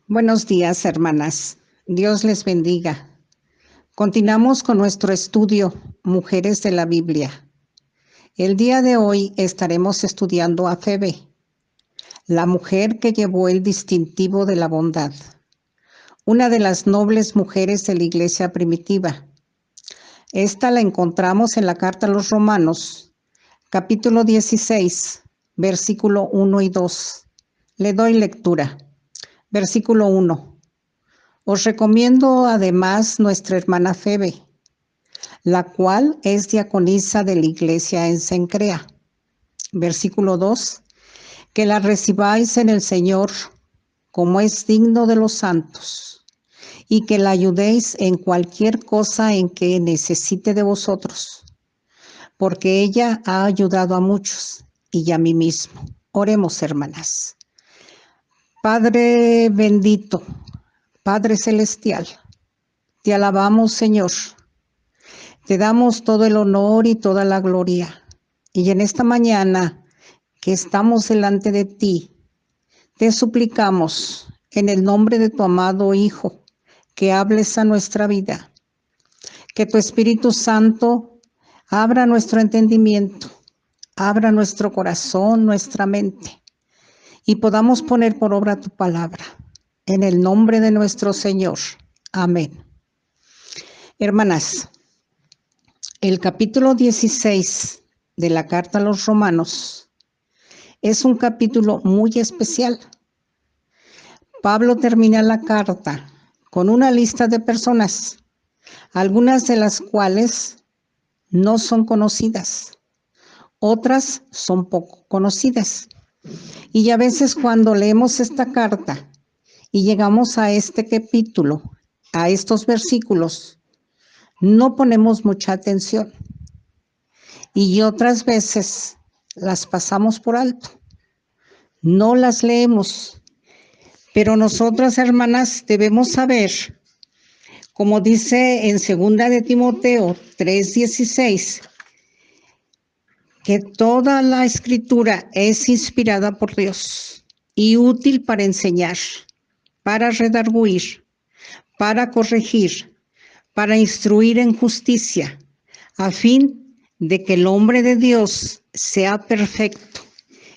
Buenos días, hermanas. Dios les bendiga. Continuamos con nuestro estudio, Mujeres de la Biblia. El día de hoy estaremos estudiando a Febe, la mujer que llevó el distintivo de la bondad, una de las nobles mujeres de la iglesia primitiva. Esta la encontramos en la carta a los Romanos, capítulo 16, versículo 1 y 2. Le doy lectura. Versículo 1. Os recomiendo además nuestra hermana Febe, la cual es diaconisa de la iglesia en Cencrea. Versículo 2. Que la recibáis en el Señor como es digno de los santos, y que la ayudéis en cualquier cosa en que necesite de vosotros, porque ella ha ayudado a muchos y a mí mismo. Oremos, hermanas. Padre bendito, Padre celestial, te alabamos, Señor. Te damos todo el honor y toda la gloria. Y en esta mañana que estamos delante de ti, te suplicamos en el nombre de tu amado Hijo, que hables a nuestra vida, que tu Espíritu Santo abra nuestro entendimiento, abra nuestro corazón, nuestra mente, y podamos poner por obra tu palabra. En el nombre de nuestro Señor. Amén. Hermanas, el capítulo 16 de la carta a los Romanos es un capítulo muy especial. Pablo termina la carta con una lista de personas, algunas de las cuales no son conocidas, otras son poco conocidas. Y a veces cuando leemos esta carta y llegamos a este capítulo, a estos versículos, no ponemos mucha atención. Y otras veces las pasamos por alto, no las leemos. Pero nosotras, hermanas, debemos saber, como dice en 2 de Timoteo 3:16, que toda la escritura es inspirada por Dios y útil para enseñar, para redarguir, para corregir, para instruir en justicia, a fin de que el hombre de Dios sea perfecto,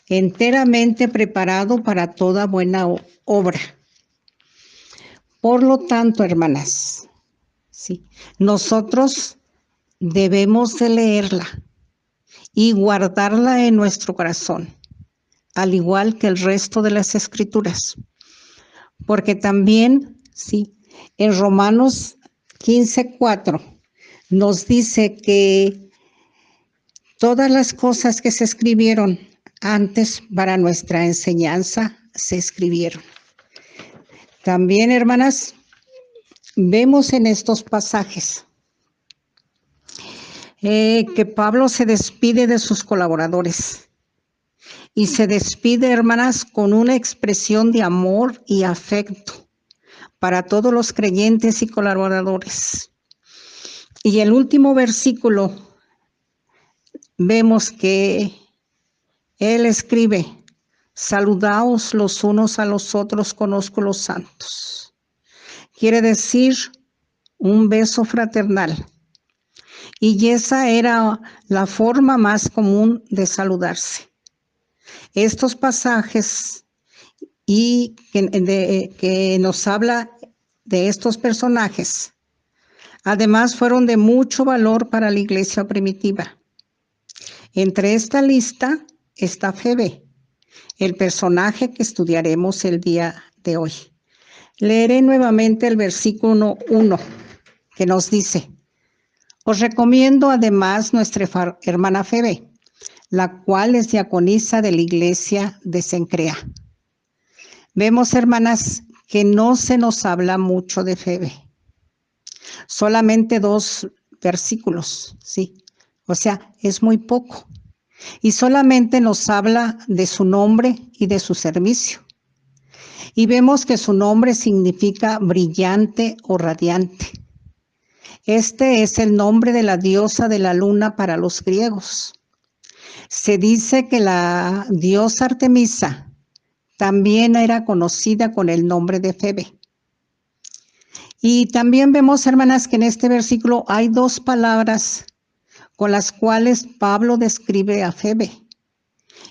enteramente preparado para toda buena obra. Por lo tanto, hermanas, sí, nosotros debemos de leerla y guardarla en nuestro corazón, al igual que el resto de las escrituras. Porque también, sí, en Romanos 15:4 nos dice que todas las cosas que se escribieron antes para nuestra enseñanza se escribieron. También, hermanas, vemos en estos pasajes que Pablo se despide de sus colaboradores y se despide, hermanas, con una expresión de amor y afecto para todos los creyentes y colaboradores. Y el último versículo vemos que él escribe: saludaos los unos a los otros con ósculos santos. Quiere decir un beso fraternal. Y esa era la forma más común de saludarse. Estos pasajes que nos habla de estos personajes, además fueron de mucho valor para la iglesia primitiva. Entre esta lista está Febe, el personaje que estudiaremos el día de hoy. Leeré nuevamente el versículo 1 que nos dice: os recomiendo además nuestra hermana Febe, la cual es diaconisa de la iglesia de Cencrea. Vemos, hermanas, que no se nos habla mucho de Febe. Solamente 2 versículos, sí. O sea, es muy poco. Y solamente nos habla de su nombre y de su servicio. Y vemos que su nombre significa brillante o radiante. Este es el nombre de la diosa de la luna para los griegos. Se dice que la diosa Artemisa también era conocida con el nombre de Febe. Y también vemos, hermanas, que en este versículo hay dos palabras con las cuales Pablo describe a Febe.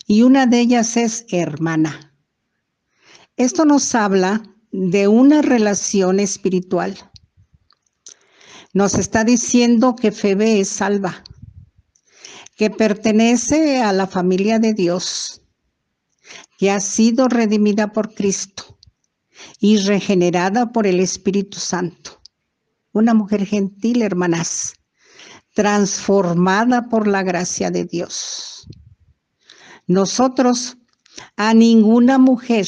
Y una de ellas es hermana. Esto nos habla de una relación espiritual. Nos está diciendo que Febe es salva, que pertenece a la familia de Dios, que ha sido redimida por Cristo y regenerada por el Espíritu Santo. Una mujer gentil, hermanas, transformada por la gracia de Dios. Nosotros a ninguna mujer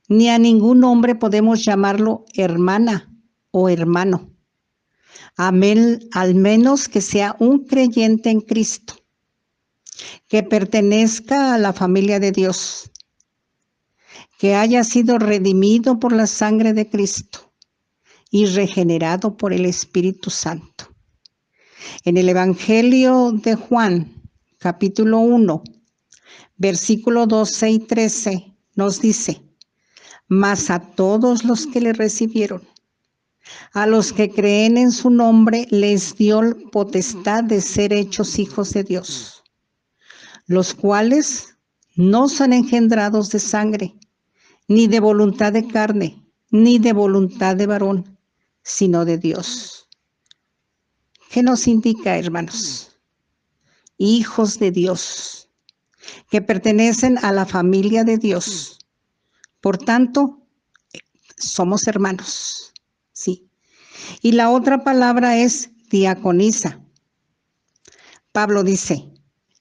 ni a ningún hombre podemos llamarlo hermana o hermano, al menos que sea un creyente en Cristo, que pertenezca a la familia de Dios, que haya sido redimido por la sangre de Cristo y regenerado por el Espíritu Santo. En el Evangelio de Juan, capítulo 1, versículo 12 y 13, nos dice: mas a todos los que le recibieron, a los que creen en su nombre, les dio potestad de ser hechos hijos de Dios, los cuales no son engendrados de sangre, ni de voluntad de carne, ni de voluntad de varón, sino de Dios. ¿Qué nos indica, hermanos? Hijos de Dios, que pertenecen a la familia de Dios. Por tanto, somos hermanos, ¿sí? Y la otra palabra es diaconisa. Pablo dice,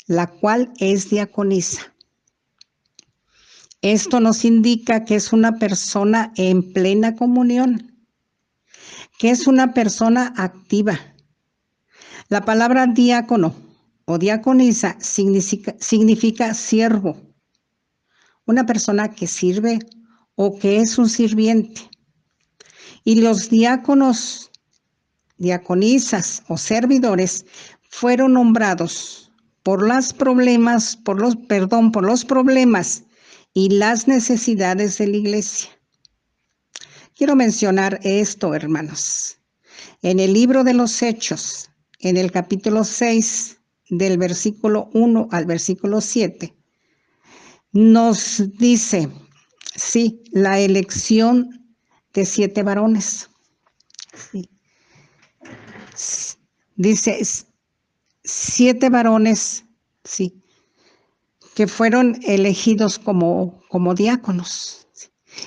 la cual es diaconisa. Esto nos indica que es una persona en plena comunión, que es una persona activa. La palabra diácono o diaconisa significa siervo, una persona que sirve o que es un sirviente. Y los diáconos, diaconisas o servidores fueron nombrados por los problemas y las necesidades de la iglesia. Quiero mencionar esto, hermanos. En el libro de los Hechos, en el capítulo 6, del versículo 1 al versículo 7, nos dice, sí, la elección de 7 varones. Sí. Dice 7 varones, sí, que fueron elegidos como diáconos.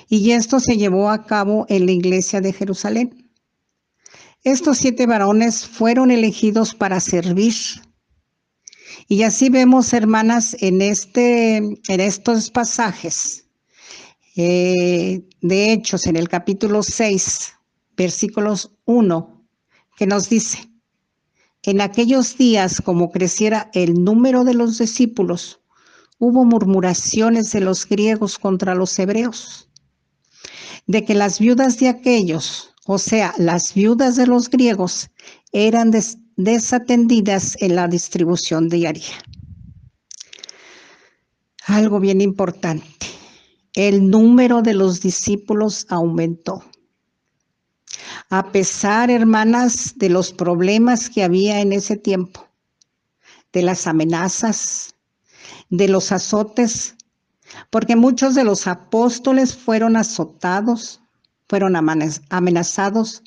Y esto se llevó a cabo en la iglesia de Jerusalén. Estos 7 varones fueron elegidos para servir. Y así vemos, hermanas, en estos pasajes de Hechos, en el capítulo 6, versículos 1, que nos dice: en aquellos días, como creciera el número de los discípulos, hubo murmuraciones de los griegos contra los hebreos, de que las viudas de aquellos, o sea, las viudas de los griegos, eran desatendidas en la distribución diaria. Algo bien importante, el número de los discípulos aumentó. A pesar, hermanas, de los problemas que había en ese tiempo, de las amenazas, de los azotes, porque muchos de los apóstoles fueron azotados, fueron amenazados,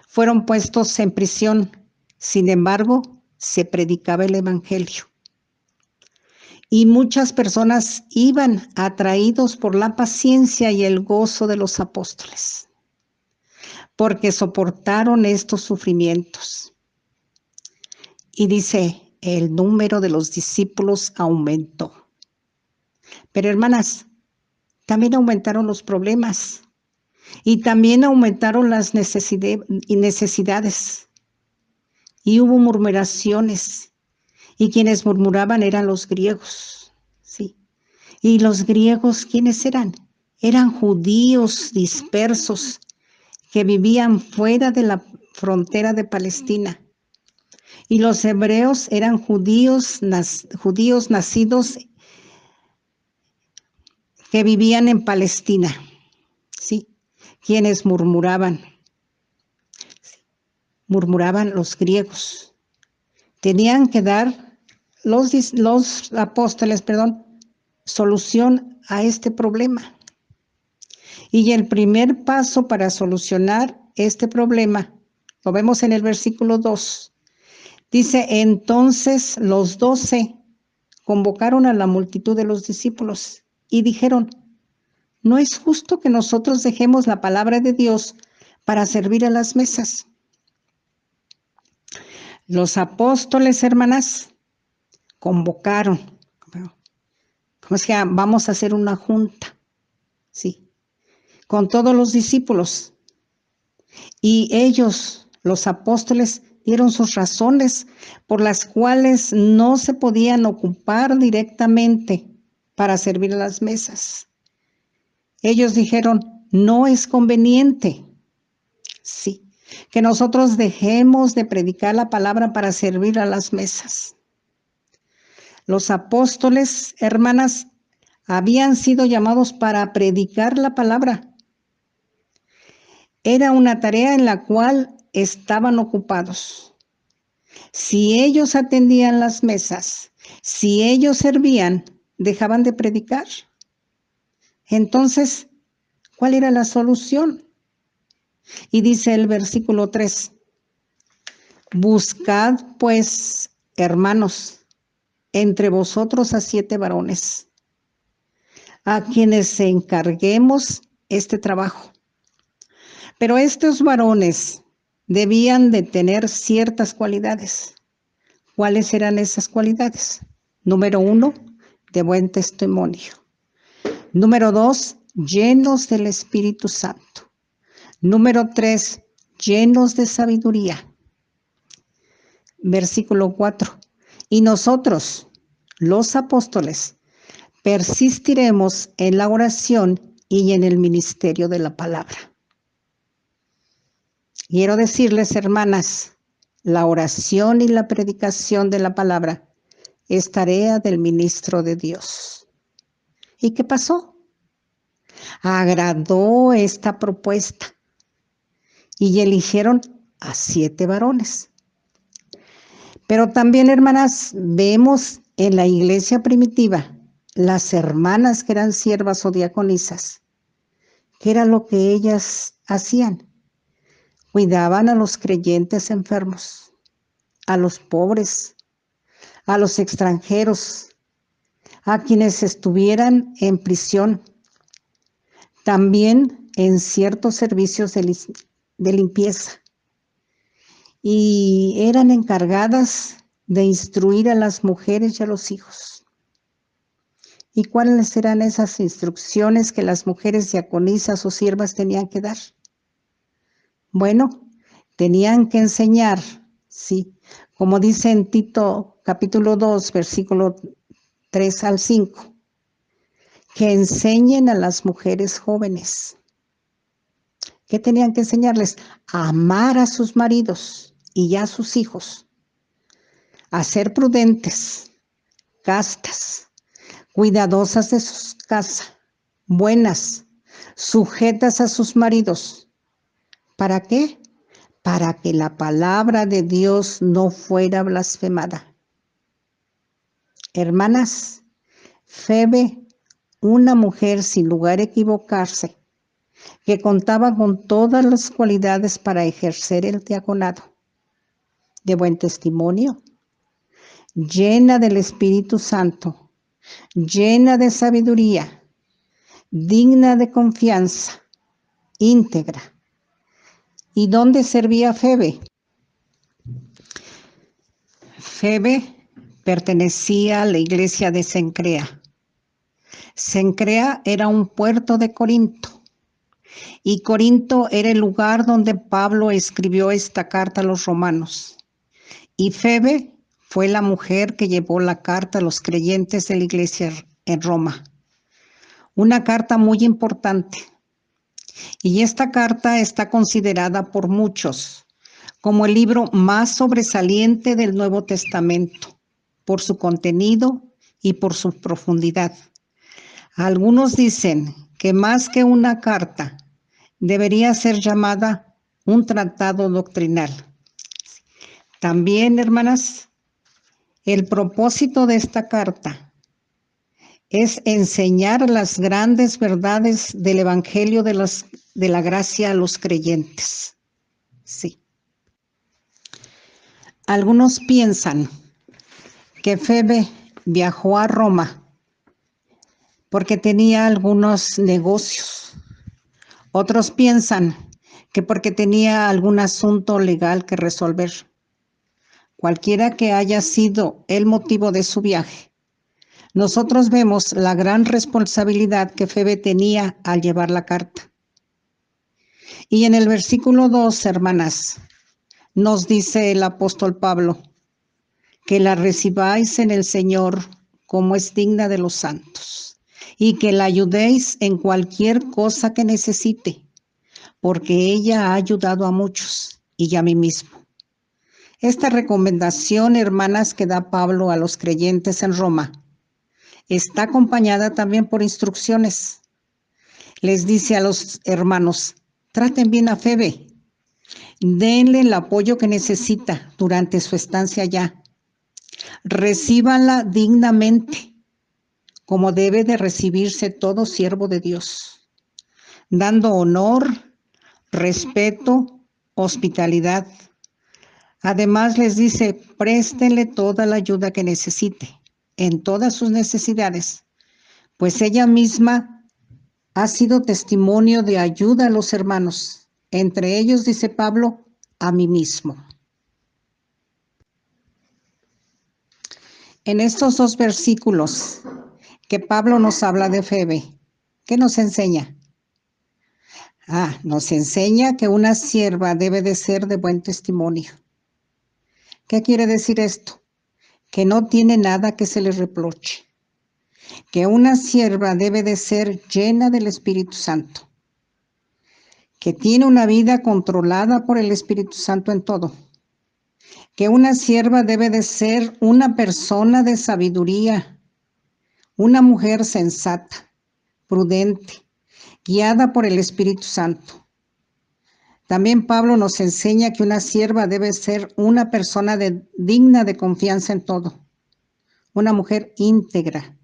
fueron puestos en prisión. Sin embargo, se predicaba el evangelio. Y muchas personas iban atraídos por la paciencia y el gozo de los apóstoles, porque soportaron estos sufrimientos. Y dice, el número de los discípulos aumentó. Pero hermanas, también aumentaron los problemas y también aumentaron las necesidades. Y hubo murmuraciones, y quienes murmuraban eran los griegos, ¿sí? Y los griegos, ¿quiénes eran? Eran judíos dispersos que vivían fuera de la frontera de Palestina. Y los hebreos eran judíos nacidos que vivían en Palestina, ¿sí? Quienes murmuraban los griegos. Tenían que dar los apóstoles, solución a este problema. Y el primer paso para solucionar este problema, lo vemos en el versículo 2, dice, entonces los 12 convocaron a la multitud de los discípulos y dijeron, no es justo que nosotros dejemos la palabra de Dios para servir a las mesas. Los apóstoles, hermanas, convocaron, como es que vamos a hacer una junta, sí, con todos los discípulos. Y ellos, los apóstoles, dieron sus razones por las cuales no se podían ocupar directamente para servir a las mesas. Ellos dijeron, no es conveniente, sí, que nosotros dejemos de predicar la palabra para servir a las mesas. Los apóstoles, hermanas, habían sido llamados para predicar la palabra. Era una tarea en la cual estaban ocupados. Si ellos atendían las mesas, si ellos servían, dejaban de predicar. Entonces, ¿cuál era la solución? Y dice el versículo 3, buscad pues, hermanos, entre vosotros a 7 varones, a quienes encarguemos este trabajo. Pero estos varones debían de tener ciertas cualidades. ¿Cuáles eran esas cualidades? Número 1, de buen testimonio. Número 2, llenos del Espíritu Santo. Número 3, llenos de sabiduría. Versículo 4. Y nosotros, los apóstoles, persistiremos en la oración y en el ministerio de la palabra. Quiero decirles, hermanas, la oración y la predicación de la palabra es tarea del ministro de Dios. ¿Y qué pasó? Agradó esta propuesta y eligieron a 7 varones. Pero también, hermanas, vemos en la iglesia primitiva las hermanas que eran siervas o diaconisas. ¿Qué era lo que ellas hacían? Cuidaban a los creyentes enfermos, a los pobres, a los extranjeros, a quienes estuvieran en prisión, también en ciertos servicios de limpieza. Y eran encargadas de instruir a las mujeres y a los hijos. ¿Y cuáles eran esas instrucciones que las mujeres diaconisas o siervas tenían que dar? Bueno, tenían que enseñar, sí, como dice en Tito capítulo 2, versículo 3 al 5, que enseñen a las mujeres jóvenes. ¿Qué tenían que enseñarles? A amar a sus maridos y a sus hijos, a ser prudentes, castas, cuidadosas de sus casas, buenas, sujetas a sus maridos. ¿Para qué? Para que la palabra de Dios no fuera blasfemada. Hermanas, Febe, una mujer sin lugar a equivocarse, que contaba con todas las cualidades para ejercer el diaconado, de buen testimonio, llena del Espíritu Santo, llena de sabiduría, digna de confianza, íntegra. ¿Y dónde servía Febe? Febe pertenecía a la iglesia de Cencrea. Cencrea era un puerto de Corinto, y Corinto era el lugar donde Pablo escribió esta carta a los romanos. Y Febe fue la mujer que llevó la carta a los creyentes de la iglesia en Roma. Una carta muy importante. Y esta carta está considerada por muchos como el libro más sobresaliente del Nuevo Testamento, por su contenido y por su profundidad. Algunos dicen que más que una carta, debería ser llamada un tratado doctrinal. También, hermanas, el propósito de esta carta es enseñar las grandes verdades del Evangelio de la gracia a los creyentes. Sí. Algunos piensan que Febe viajó a Roma porque tenía algunos negocios. Otros piensan que porque tenía algún asunto legal que resolver. Cualquiera que haya sido el motivo de su viaje, nosotros vemos la gran responsabilidad que Febe tenía al llevar la carta. Y en el versículo 2, hermanas, nos dice el apóstol Pablo, que la recibáis en el Señor como es digna de los santos, y que la ayudéis en cualquier cosa que necesite, porque ella ha ayudado a muchos y a mí mismo. Esta recomendación, hermanas, que da Pablo a los creyentes en Roma, está acompañada también por instrucciones. Les dice a los hermanos, traten bien a Febe, denle el apoyo que necesita durante su estancia allá. Recíbanla dignamente, como debe de recibirse todo siervo de Dios, dando honor, respeto, hospitalidad. Además les dice, préstenle toda la ayuda que necesite, en todas sus necesidades, pues ella misma ha sido testimonio de ayuda a los hermanos, entre ellos, dice Pablo, a mí mismo. En estos dos versículos que Pablo nos habla de Febe, ¿qué nos enseña? Nos enseña que una sierva debe de ser de buen testimonio. ¿Qué quiere decir esto? Que no tiene nada que se le reproche. Que una sierva debe de ser llena del Espíritu Santo. Que tiene una vida controlada por el Espíritu Santo en todo. Que una sierva debe de ser una persona de sabiduría, una mujer sensata, prudente, guiada por el Espíritu Santo. También Pablo nos enseña que una sierva debe ser una persona digna de confianza en todo, una mujer íntegra.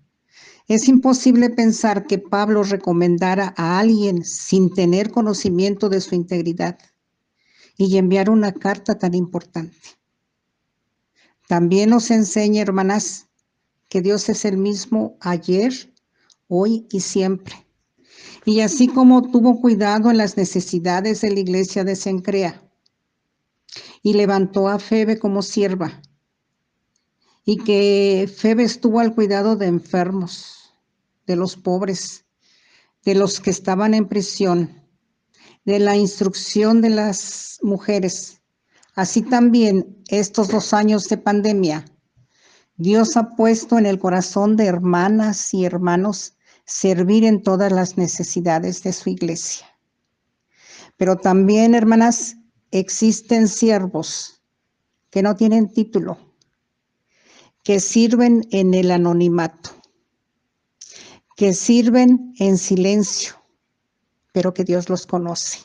Es imposible pensar que Pablo recomendara a alguien sin tener conocimiento de su integridad y enviar una carta tan importante. También nos enseña, hermanas, que Dios es el mismo ayer, hoy y siempre. Y así como tuvo cuidado en las necesidades de la iglesia de Cencrea y levantó a Febe como sierva, y que Febe estuvo al cuidado de enfermos, de los pobres, de los que estaban en prisión, de la instrucción de las mujeres. Así también estos 2 años de pandemia, Dios ha puesto en el corazón de hermanas y hermanos servir en todas las necesidades de su iglesia. Pero también, hermanas, existen siervos que no tienen título, que sirven en el anonimato, que sirven en silencio, pero que Dios los conoce.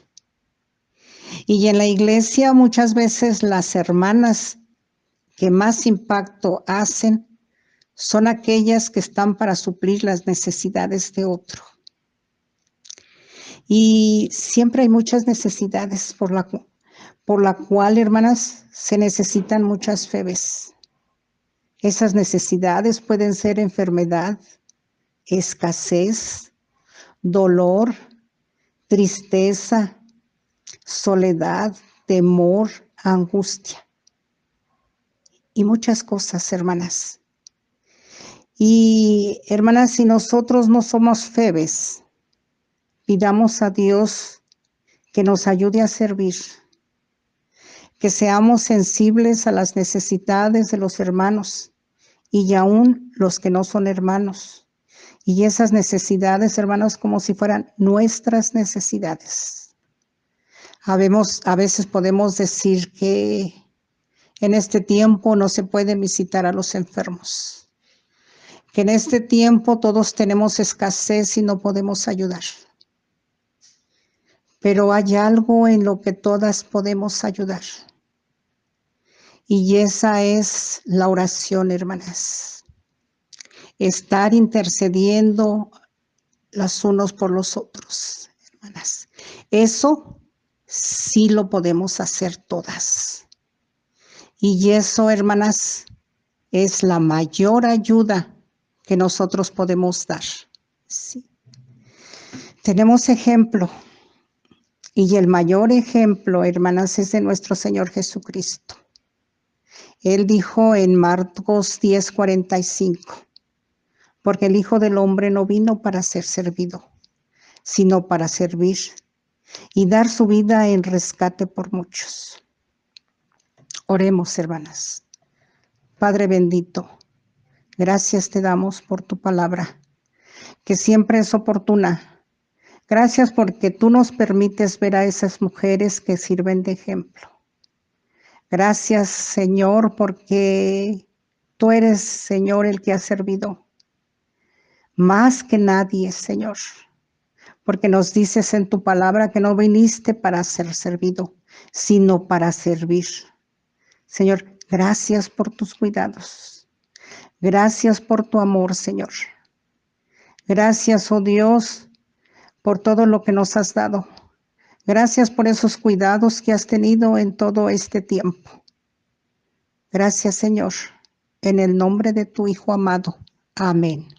Y en la iglesia muchas veces las hermanas que más impacto hacen son aquellas que están para suplir las necesidades de otro. Y siempre hay muchas necesidades por la cual, hermanas, se necesitan muchas Febes. Esas necesidades pueden ser enfermedad, escasez, dolor, tristeza, soledad, temor, angustia y muchas cosas, hermanas. Y hermanas, si nosotros no somos Febes, pidamos a Dios que nos ayude a servir, que seamos sensibles a las necesidades de los hermanos y aún los que no son hermanos. Y esas necesidades, hermanos, como si fueran nuestras necesidades. A veces podemos decir que en este tiempo no se puede visitar a los enfermos, que en este tiempo todos tenemos escasez y no podemos ayudar. Pero hay algo en lo que todas podemos ayudar. Y esa es la oración, hermanas. Estar intercediendo los unos por los otros, hermanas. Eso sí lo podemos hacer todas. Y eso, hermanas, es la mayor ayuda que nosotros podemos dar. Sí. Tenemos ejemplo. Y el mayor ejemplo, hermanas, es de nuestro Señor Jesucristo. Él dijo en Marcos 10:45, porque el Hijo del Hombre no vino para ser servido, sino para servir y dar su vida en rescate por muchos. Oremos, hermanas. Padre bendito, gracias te damos por tu palabra, que siempre es oportuna. Gracias porque tú nos permites ver a esas mujeres que sirven de ejemplo. Gracias, Señor, porque tú eres, Señor, el que ha servido más que nadie, Señor, porque nos dices en tu palabra que no viniste para ser servido, sino para servir. Señor, gracias por tus cuidados. Gracias por tu amor, Señor. Gracias, oh Dios, por todo lo que nos has dado. Gracias por esos cuidados que has tenido en todo este tiempo. Gracias, Señor, en el nombre de tu Hijo amado. Amén.